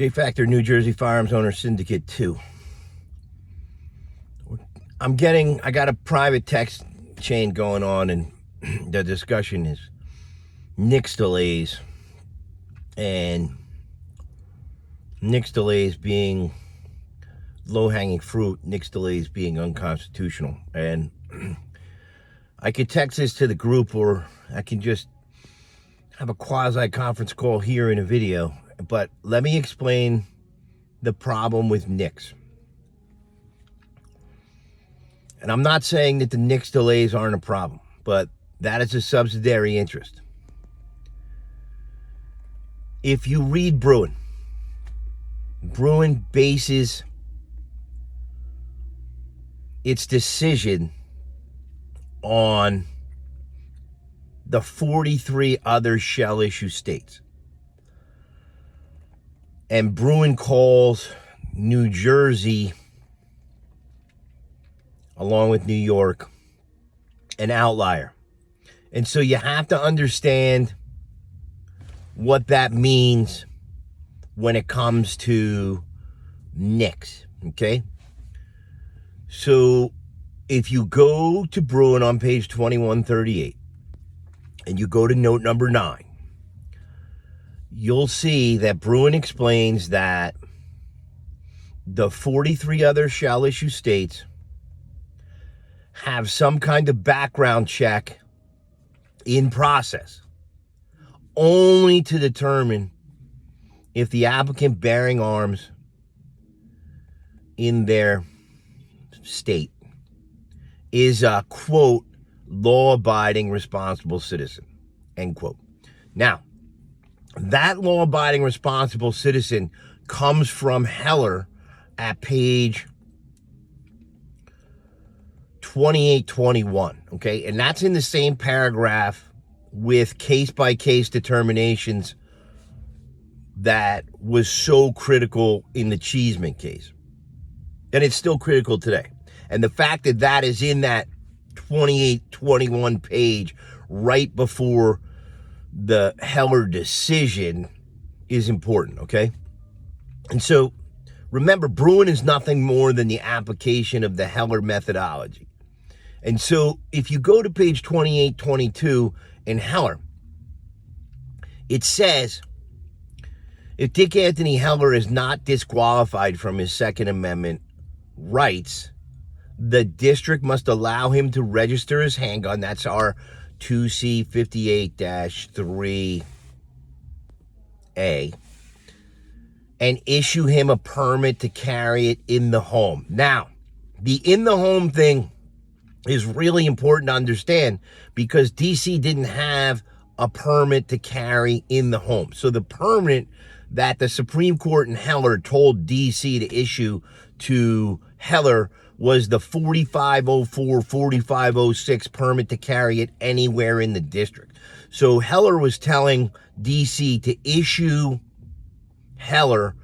J Factor New Jersey Firearms Owner Syndicate 2. I got a private text chain going on, and the discussion is NICS delays, and NICS delays being low-hanging fruit, NICS delays being unconstitutional. And I could text this to the group, or I can just have a quasi-conference call here in a video. But let me explain the problem with NICS. And I'm not saying that the NICS delays aren't a problem, but that is a subsidiary interest. If you read Bruen bases its decision on the 43 other shell issue states. And Bruen calls New Jersey, along with New York, an outlier. And so you have to understand what that means when it comes to NICS, okay? So if you go to Bruen on page 2138 and you go to note number 9, you'll see that Bruen explains that the 43 other shell issue states have some kind of background check in process, only to determine if the applicant bearing arms in their state is a, quote, law-abiding responsible citizen, end quote. Now, that law-abiding responsible citizen comes from Heller at page 2821, okay? And that's in the same paragraph with case-by-case determinations that was so critical in the Cheeseman case. And it's still critical today. And the fact that that is in that 2821 page right before the Heller decision is important, okay? And so, remember, Bruen is nothing more than the application of the Heller methodology. And so, if you go to page 2822 in Heller, it says, if Dick Anthony Heller is not disqualified from his Second Amendment rights, the district must allow him to register his handgun. That's our 2C58-3A, and issue him a permit to carry it in the home. Now, the in the home thing is really important to understand because DC didn't have a permit to carry in the home. So the permit that the Supreme Court in Heller told DC to issue to Heller was the 4504, 4506 permit to carry it anywhere in the district. So Heller was telling DC to issue Heller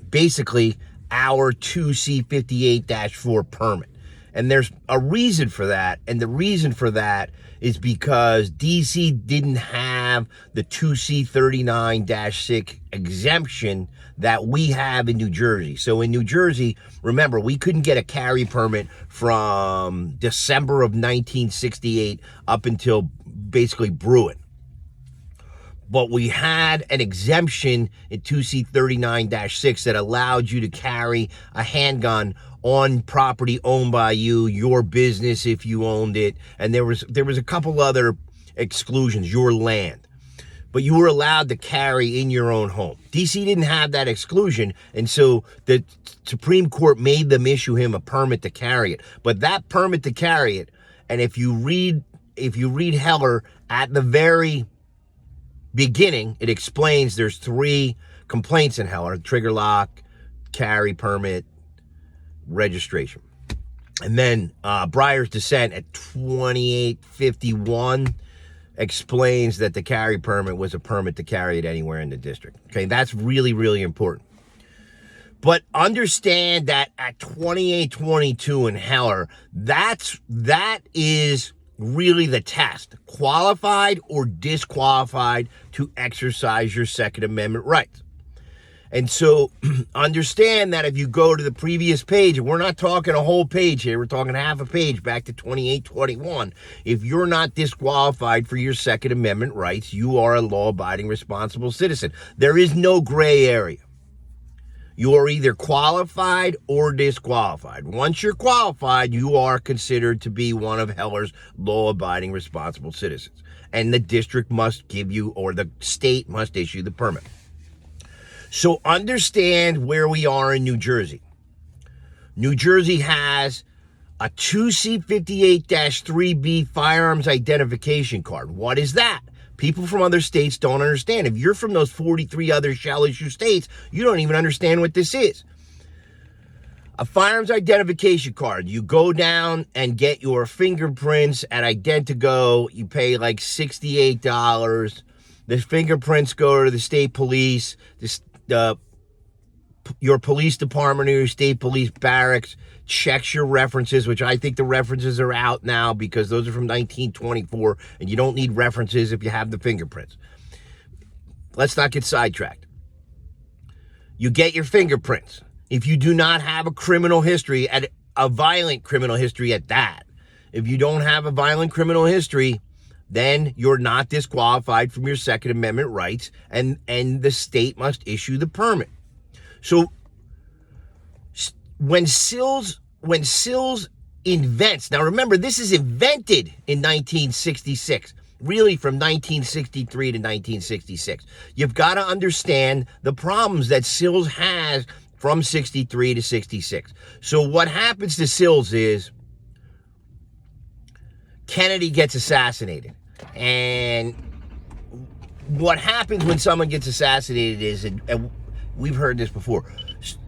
basically our 2C58-4 permit. And there's a reason for that, and the reason for that is because DC didn't have the 2C39-6 exemption that we have in New Jersey. So in New Jersey, remember, we couldn't get a carry permit from December of 1968 up until basically Bruen. But we had an exemption in 2C39-6 that allowed you to carry a handgun on property owned by you, your business if you owned it, and there was a couple other exclusions, your land. But you were allowed to carry in your own home. DC didn't have that exclusion, and so the Supreme Court made them issue him a permit to carry it. But that permit to carry it, and if you read Heller at the very beginning, it explains there's 3 complaints in Heller: trigger lock, carry permit, registration. And then Breyer's dissent at 2851 explains that the carry permit was a permit to carry it anywhere in the district. Okay, that's really, really important. But understand that at 2822 in Heller, that is really the test. Qualified or disqualified to exercise your Second Amendment rights. And so understand that if you go to the previous page, and we're not talking a whole page here, we're talking half a page back to 2821. If you're not disqualified for your Second Amendment rights, you are a law-abiding, responsible citizen. There is no gray area. You are either qualified or disqualified. Once you're qualified, you are considered to be one of Heller's law-abiding, responsible citizens. And the district must give you, or the state must issue the permit. So understand where we are in New Jersey. New Jersey has a 2C58-3B firearms identification card. What is that? People from other states don't understand. If you're from those 43 other shall-issue states, you don't even understand what this is. A firearms identification card. You go down and get your fingerprints at Identigo. You pay like $68. The fingerprints go to the state police, your police department or your state police barracks checks your references, which I think the references are out now because those are from 1924, and you don't need references if you have the fingerprints. Let's not get sidetracked. You get your fingerprints. If you do not have a criminal history, at a violent criminal history at that, if you don't have a violent criminal history, then you're not disqualified from your Second Amendment rights, and the state must issue the permit. So when Sills invents, now remember, this is invented in 1966, really from 1963 to 1966. You've got to understand the problems that Sills has from 63 to 66. So what happens to Sills is Kennedy gets assassinated. And what happens when someone gets assassinated is, and we've heard this before,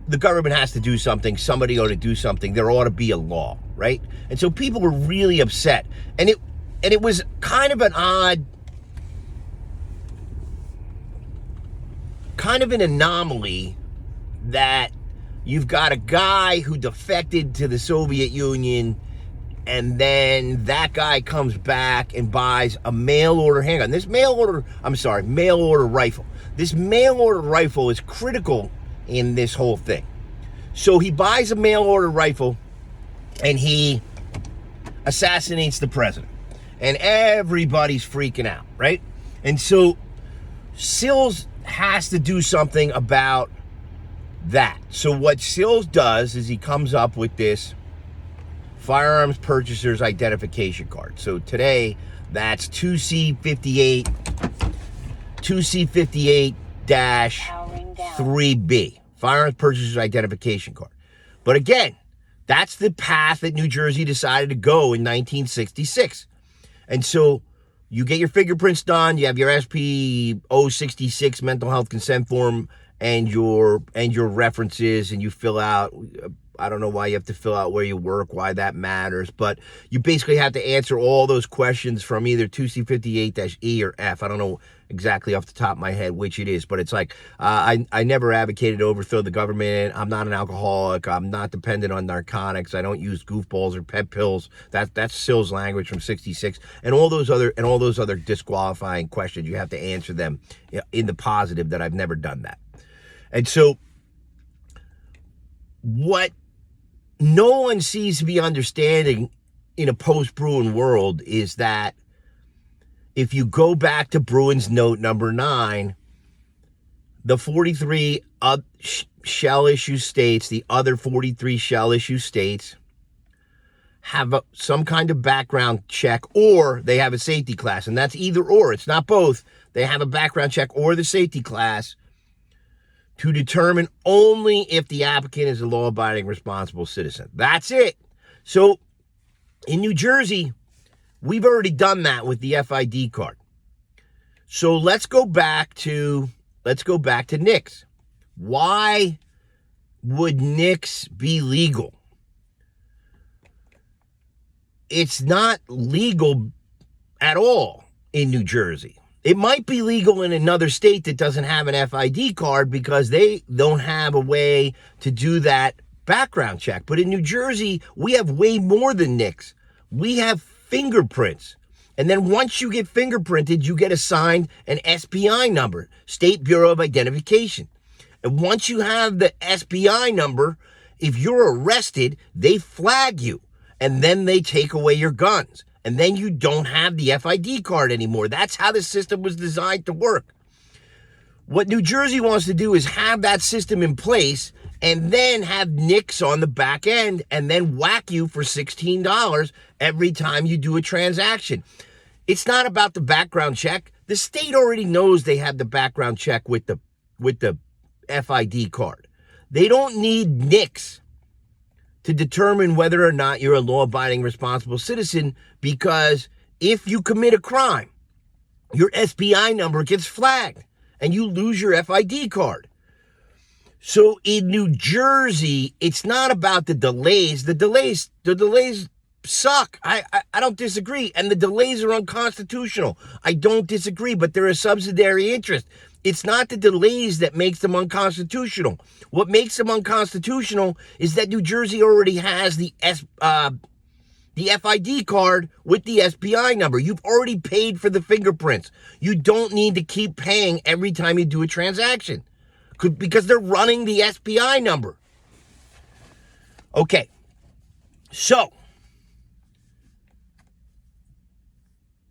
the government has to do something, somebody ought to do something, there ought to be a law, right? And so people were really upset. And it was kind of an odd, kind of an anomaly that you've got a guy who defected to the Soviet Union, and then that guy comes back and buys a mail order handgun. Mail order rifle. This mail order rifle is critical in this whole thing. So he buys a mail order rifle and he assassinates the president. And everybody's freaking out, right? And so Sills has to do something about that. So what Sills does is he comes up with this firearms purchaser's identification card. So today, that's 2C58-3B, firearms purchaser's identification card. But again, that's the path that New Jersey decided to go in 1966. And so you get your fingerprints done, you have your SP 066 mental health consent form and your references, and you fill out, I don't know why you have to fill out where you work, why that matters, but you basically have to answer all those questions from either 2C58-E or F. I don't know exactly off the top of my head which it is, but it's like, I never advocated to overthrow the government. I'm not an alcoholic. I'm not dependent on narcotics. I don't use goofballs or pet pills. That's Sills language from 66. And all those other disqualifying questions, you have to answer them in the positive that I've never done that. And so what no one seems to be understanding in a post-Bruen world is that if you go back to Bruin's note number 9, the 43 shall-issue states, the other 43 shall-issue states, have some kind of background check, or they have a safety class. And that's either or. It's not both. They have a background check or the safety class to determine only if the applicant is a law-abiding, responsible citizen. That's it. So in New Jersey, we've already done that with the FID card. So let's go back to NICS. Why would NICS be legal? It's not legal at all in New Jersey. It might be legal in another state that doesn't have an FID card because they don't have a way to do that background check. But in New Jersey, we have way more than NICS. We have fingerprints. And then once you get fingerprinted, you get assigned an SBI number, State Bureau of Identification. And once you have the SBI number, if you're arrested, they flag you. And then they take away your guns. And then you don't have the FID card anymore. That's how the system was designed to work. What New Jersey wants to do is have that system in place and then have NICS on the back end and then whack you for $16 every time you do a transaction. It's not about the background check. The state already knows they have the background check with the FID card. They don't need NICS to determine whether or not you're a law-abiding responsible citizen, because if you commit a crime, your SBI number gets flagged and you lose your FID card. So in New Jersey, it's not about the delays. The delays suck. I don't disagree. And the delays are unconstitutional. I don't disagree, but they're a subsidiary interest. It's not the delays that makes them unconstitutional. What makes them unconstitutional is that New Jersey already has the FID card with the SBI number. You've already paid for the fingerprints. You don't need to keep paying every time you do a transaction because they're running the SBI number. Okay, so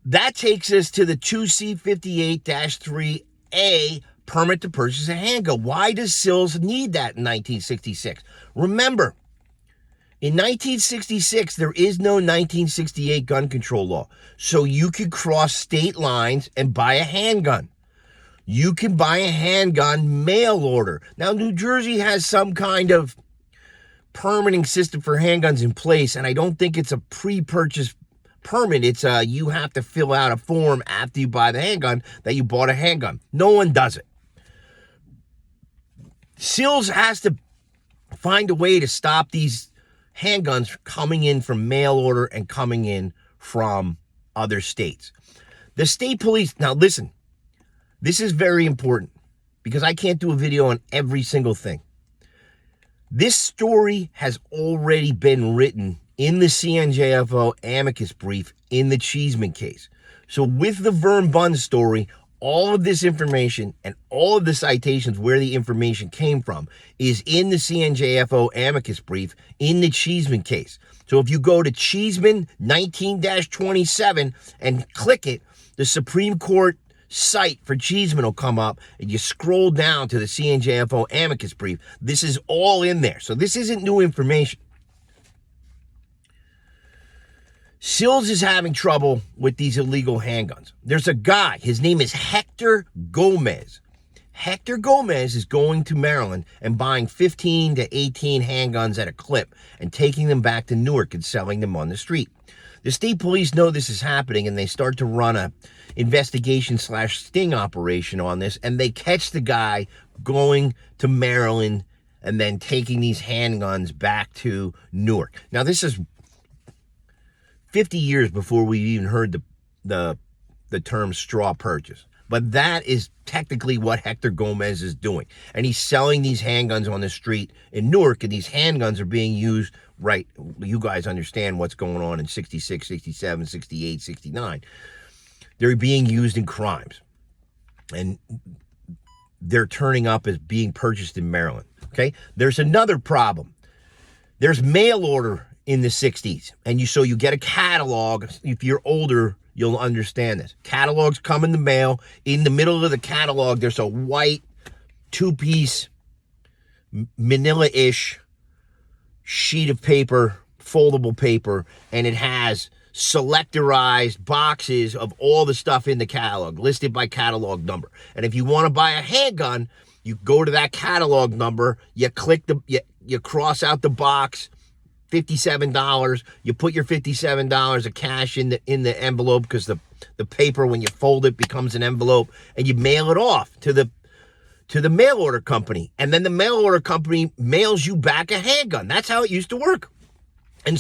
that takes us to the 2C58-3A permit to purchase a handgun. Why does Sills need that in 1966? Remember, in 1966, there is no 1968 gun control law. So you could cross state lines and buy a handgun. You can buy a handgun mail order. Now, New Jersey has some kind of permitting system for handguns in place, and I don't think it's a pre-purchase permit. It's you have to fill out a form after you buy the handgun that you bought a handgun. No one does it. Sills has to find a way to stop these handguns coming in from mail order and coming in from other states. The state police, now listen, this is very important because I can't do a video on every single thing. This story has already been written in the CNJFO amicus brief in the Cheeseman case. So with the Vern Bunn story, all of this information and all of the citations where the information came from is in the CNJFO amicus brief in the Cheeseman case. So if you go to Cheeseman 19-27 and click it, the Supreme Court site for Cheeseman will come up, and you scroll down to the CNJFO amicus brief. This is all in there. So this isn't new information. Sills is having trouble with these illegal handguns. There's a guy, his name is Hector Gomez. Hector Gomez is going to Maryland and buying 15 to 18 handguns at a clip and taking them back to Newark and selling them on the street. The state police know this is happening, and they start to run a investigation/sting operation on this, and they catch the guy going to Maryland and then taking these handguns back to Newark. Now, this is 50 years before we even heard the term straw purchase. But that is technically what Hector Gomez is doing. And he's selling these handguns on the street in Newark, and these handguns are being used, right, you guys understand what's going on in 66, 67, 68, 69. They're being used in crimes. And they're turning up as being purchased in Maryland, okay? There's another problem. There's mail order in the 60s. And so you get a catalog. If you're older, you'll understand this. Catalogs come in the mail. In the middle of the catalog, there's a white two-piece manila-ish sheet of paper, foldable paper, and it has selectorized boxes of all the stuff in the catalog, listed by catalog number. And if you want to buy a handgun, you go to that catalog number, you click you cross out the box, $57. You put your $57 of cash in the envelope, because the paper, when you fold it, becomes an envelope, and you mail it off to the mail order company. And then the mail order company mails you back a handgun. That's how it used to work. And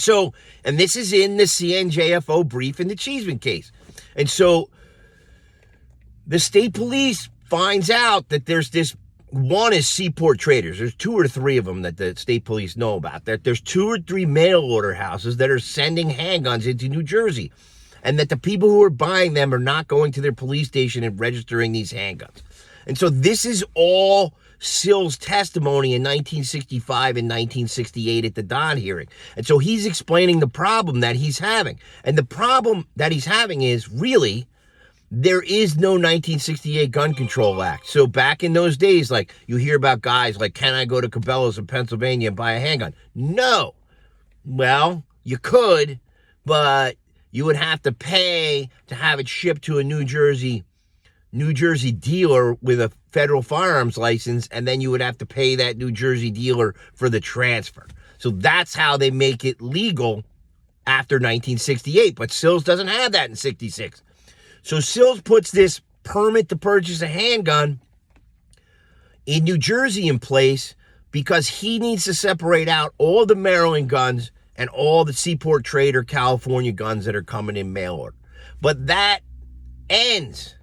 this is in the CNJFO brief in the Cheeseman case. And so the state police finds out that there's this. One is Seaport Traders. There's 2 or 3 of them that the state police know about. That there's 2 or 3 mail order houses that are sending handguns into New Jersey, and that the people who are buying them are not going to their police station and registering these handguns. And so this is all Sills' testimony in 1965 and 1968 at the Dodd hearing. And so he's explaining the problem that he's having. And the problem that he's having is really there is no 1968 Gun Control Act. So back in those days, like you hear about guys like, can I go to Cabela's in Pennsylvania and buy a handgun? No. Well, you could, but you would have to pay to have it shipped to a New Jersey dealer with a federal firearms license, and then you would have to pay that New Jersey dealer for the transfer. So that's how they make it legal after 1968. But Sills doesn't have that in 66. So Sills puts this permit to purchase a handgun in New Jersey in place because he needs to separate out all the Maryland guns and all the Seaport Trader California guns that are coming in mail order. But that ends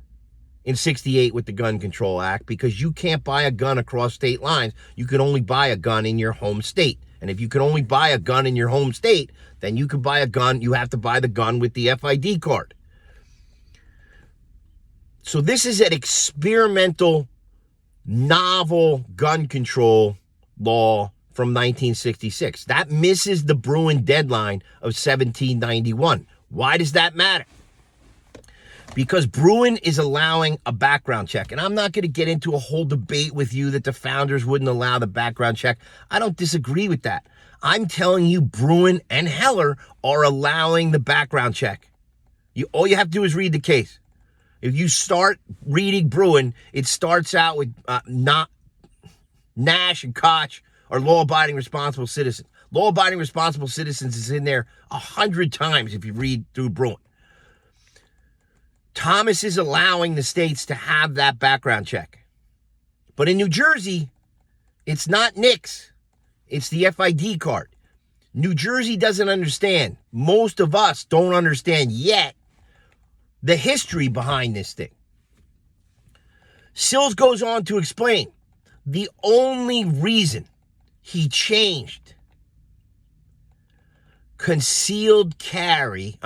in 68 with the Gun Control Act because you can't buy a gun across state lines. You can only buy a gun in your home state. And if you can only buy a gun in your home state, then you can buy a gun. You have to buy the gun with the FID card. So this is an experimental, novel gun control law from 1966. That misses the Bruen deadline of 1791. Why does that matter? Because Bruen is allowing a background check. And I'm not going to get into a whole debate with you that the founders wouldn't allow the background check. I don't disagree with that. I'm telling you, Bruen and Heller are allowing the background check. All you have to do is read the case. If you start reading Bruen, it starts out with Nash and Koch are law-abiding responsible citizens. Law-abiding responsible citizens is in there 100 times if you read through Bruen. Thomas is allowing the states to have that background check. But in New Jersey, it's not NICS. It's the FID card. New Jersey doesn't understand. Most of us don't understand yet the history behind this thing. Sills goes on to explain the only reason he changed concealed carry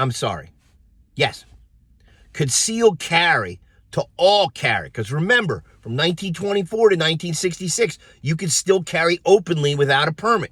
to all carry. Because remember, from 1924 to 1966, you could still carry openly without a permit.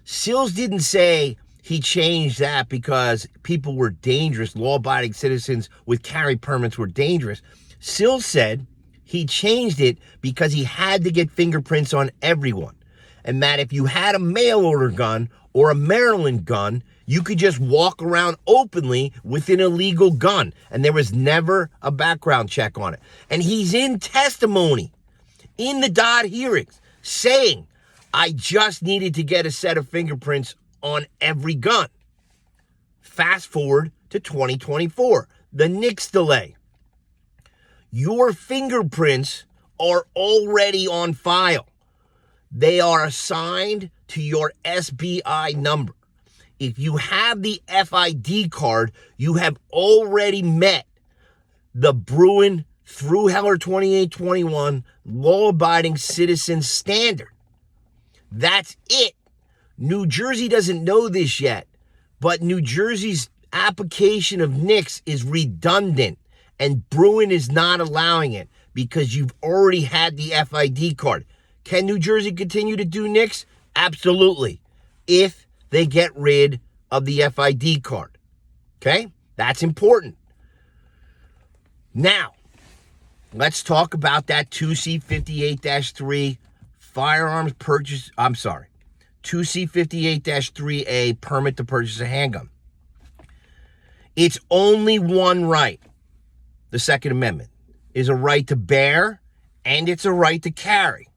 Sills didn't say he changed that because people were dangerous, law-abiding citizens with carry permits were dangerous. Sills said he changed it because he had to get fingerprints on everyone. And that if you had a mail order gun or a Maryland gun, you could just walk around openly with an illegal gun. And there was never a background check on it. And he's in testimony in the Dodd hearings saying, I just needed to get a set of fingerprints on every gun. Fast forward to 2024, the NICS delay. Your fingerprints are already on file. They are assigned to your SBI number. If you have the FID card, you have already met the Bruen through Heller 2821 law-abiding citizen standard. That's it. New Jersey doesn't know this yet, but New Jersey's application of NICS is redundant, and Bruen is not allowing it because you've already had the FID card. Can New Jersey continue to do NICS? Absolutely, if they get rid of the FID card. Okay? That's important. Now, let's talk about that 2C58-3 firearms purchase. 2C58-3A permit to purchase a handgun. It's only one right. The Second Amendment is a right to bear and it's a right to carry.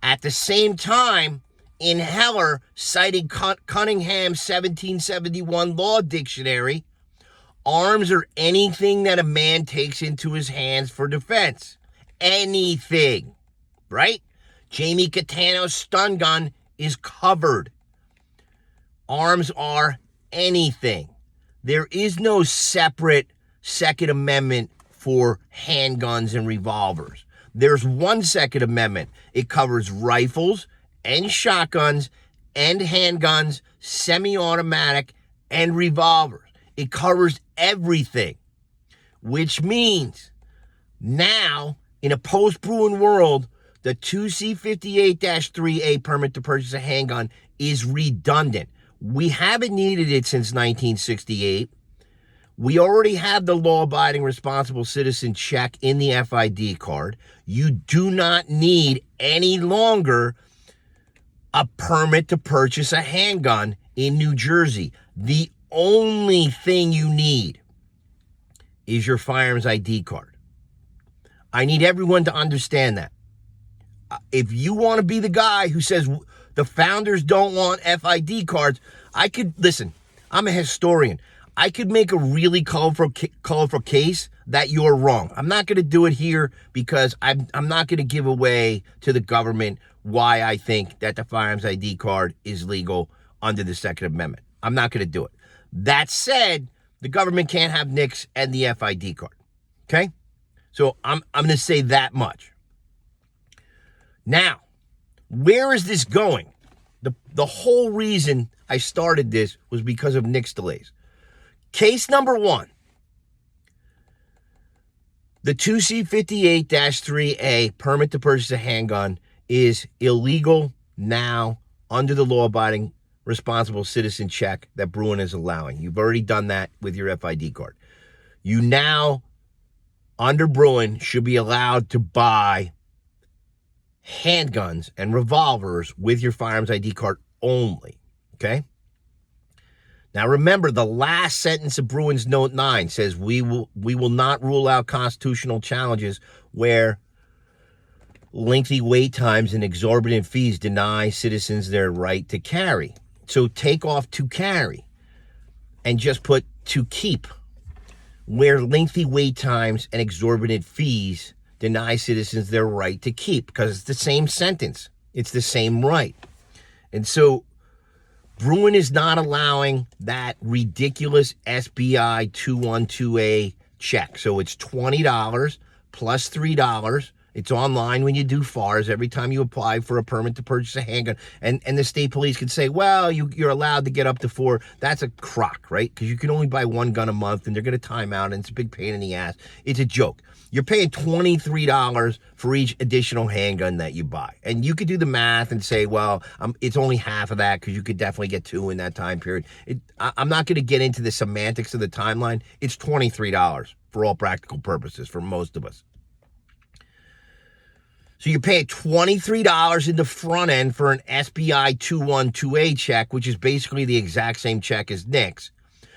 At the same time, in Heller, citing Cunningham's 1771 Law Dictionary, arms are anything that a man takes into his hands for defense. Anything, right? Jamie Catano's stun gun is covered. Arms are anything. There is no separate Second Amendment for handguns and revolvers. There's one Second Amendment. It covers rifles and shotguns and handguns, semi-automatic and revolvers. It covers everything, which means now in a post-Bruen world, The 2C58-3A permit to purchase a handgun is redundant. We haven't needed it since 1968. We already have the law-abiding responsible citizen check in the FID card. You do not need any longer a permit to purchase a handgun in New Jersey. The only thing you need is your firearms ID card. I need everyone to understand that. If you want to be the guy who says the founders don't want FID cards, listen, I'm a historian. I could make a really colorful case that you're wrong. I'm not going to do it here because I'm not going to give away to the government why I think that the firearms ID card is legal under the Second Amendment. I'm not going to do it. That said, the government can't have NICS and the FID card. Okay? So I'm going to say that much. Now, where is this going? The whole reason I started this was because of NICS delays. Case number one, the 2C58-3A permit to purchase a handgun is illegal now under the law-abiding responsible citizen check that Bruen is allowing. You've already done that with your FID card. You now, under Bruen, should be allowed to buy handguns and revolvers with your firearms ID card only, okay? Now remember, the last sentence of Bruen's Note 9 says we will not rule out constitutional challenges where lengthy wait times and exorbitant fees deny citizens their right to carry. So take off to carry and just put to keep, where lengthy wait times and exorbitant fees deny citizens their right to keep, because it's the same sentence. It's the same right. And so Bruen is not allowing that ridiculous SBI 212A check. So it's $20 plus $3. It's online when you do FARs every time you apply for a permit to purchase a handgun. And the state police can say, well, you're allowed to get up to 4. That's a crock, right? Because you can only buy one gun a month and they're going to time out and it's a big pain in the ass. It's a joke. You're paying $23 for each additional handgun that you buy. And you could do the math and say, well, it's only half of that because you could definitely get 2 in that time period. I'm not going to get into the semantics of the timeline. It's $23 for all practical purposes for most of us. So you're paying $23 in the front end for an SBI 212A check, which is basically the exact same check as NICS.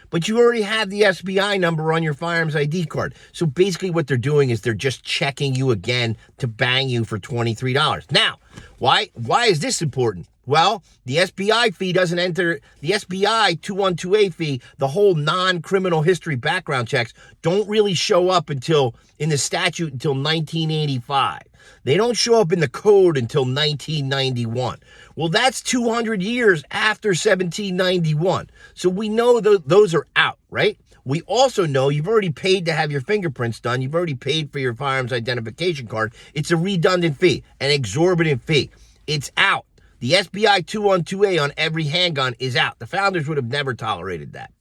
But you already have the SBI number on your firearms ID card. So basically what they're doing is they're just checking you again to bang you for $23. Now, why is this important? Well, the SBI fee doesn't enter, the SBI 212A fee, the whole non-criminal history background checks don't really show up until, in the statute, until 1985. They don't show up in the code until 1991. Well, that's 200 years after 1791. So we know those are out, right? We also know you've already paid to have your fingerprints done. You've already paid for your firearms identification card. It's a redundant fee, an exorbitant fee. It's out. The SBI 212A on every handgun is out. The founders would have never tolerated that.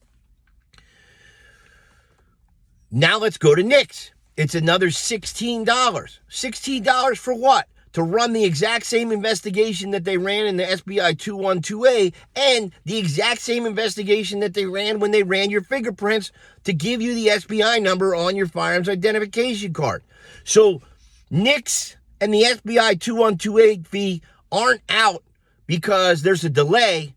Now let's go to NICS. It's another $16. $16 for what? To run the exact same investigation that they ran in the SBI 212A and the exact same investigation that they ran when they ran your fingerprints to give you the SBI number on your firearms identification card. So NICS and the SBI 212A fee aren't out because there's a delay.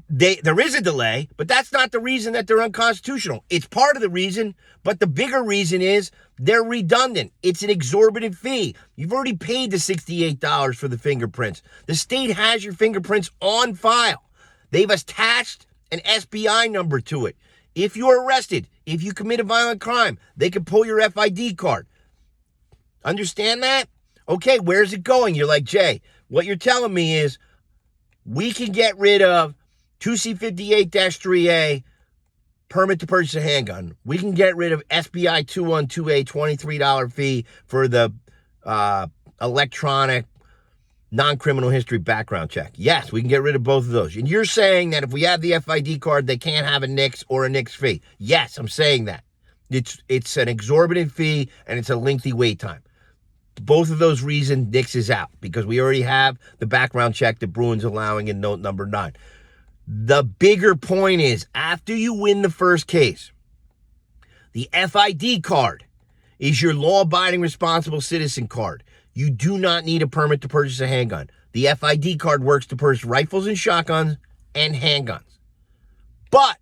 There is a delay, but that's not the reason that they're unconstitutional. It's part of the reason, but the bigger reason is they're redundant. It's an exorbitant fee. You've already paid the $68 for the fingerprints. The state has your fingerprints on file. They've attached an SBI number to it. If you're arrested, if you commit a violent crime, they can pull your FID card. Understand that? Okay, where's it going? You're like, Jay, what you're telling me is we can get rid of 2C58-3A permit to purchase a handgun. We can get rid of SBI 212A $23 fee for the electronic non-criminal history background check. Yes, we can get rid of both of those. And you're saying that if we have the FID card, they can't have a NICS or a NICS fee. Yes, I'm saying that. It's an exorbitant fee and it's a lengthy wait time. both of those reasons, Nix is out because we already have the background check that Bruin's allowing in note number 9. The bigger point is, after you win the first case, the FID card is your law-abiding responsible citizen card. You do not need a permit to purchase a handgun. The FID card works to purchase rifles and shotguns and handguns. But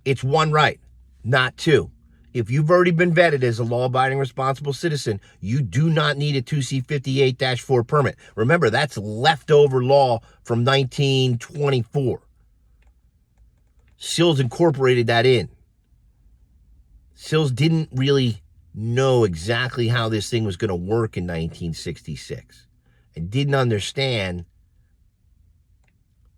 it's one right, not two. If you've already been vetted as a law-abiding responsible citizen, you do not need a 2C58-4 permit. Remember, that's leftover law from 1924. Sills incorporated that in. Sills didn't really know exactly how this thing was going to work in 1966 and didn't understand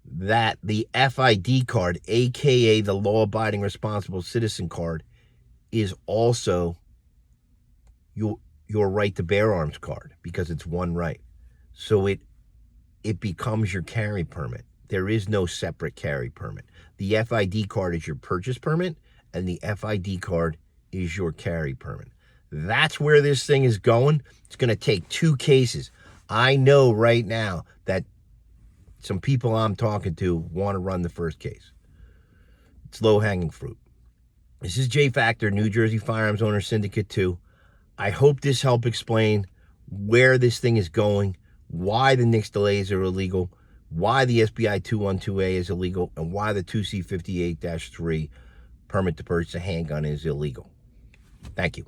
that the FID card, aka the law-abiding responsible citizen card, is also your right to bear arms card because it's one right. So it becomes your carry permit. There is no separate carry permit. The FID card is your purchase permit, and the FID card is your carry permit. That's where this thing is going. It's going to take 2 cases. I know right now that some people I'm talking to want to run the first case. It's low-hanging fruit. This is J Factor, New Jersey Firearms Owner Syndicate 2. I hope this helped explain where this thing is going, why the NICS delays are illegal, why the SBI 212A is illegal, and why the 2C58-3 permit to purchase a handgun is illegal. Thank you.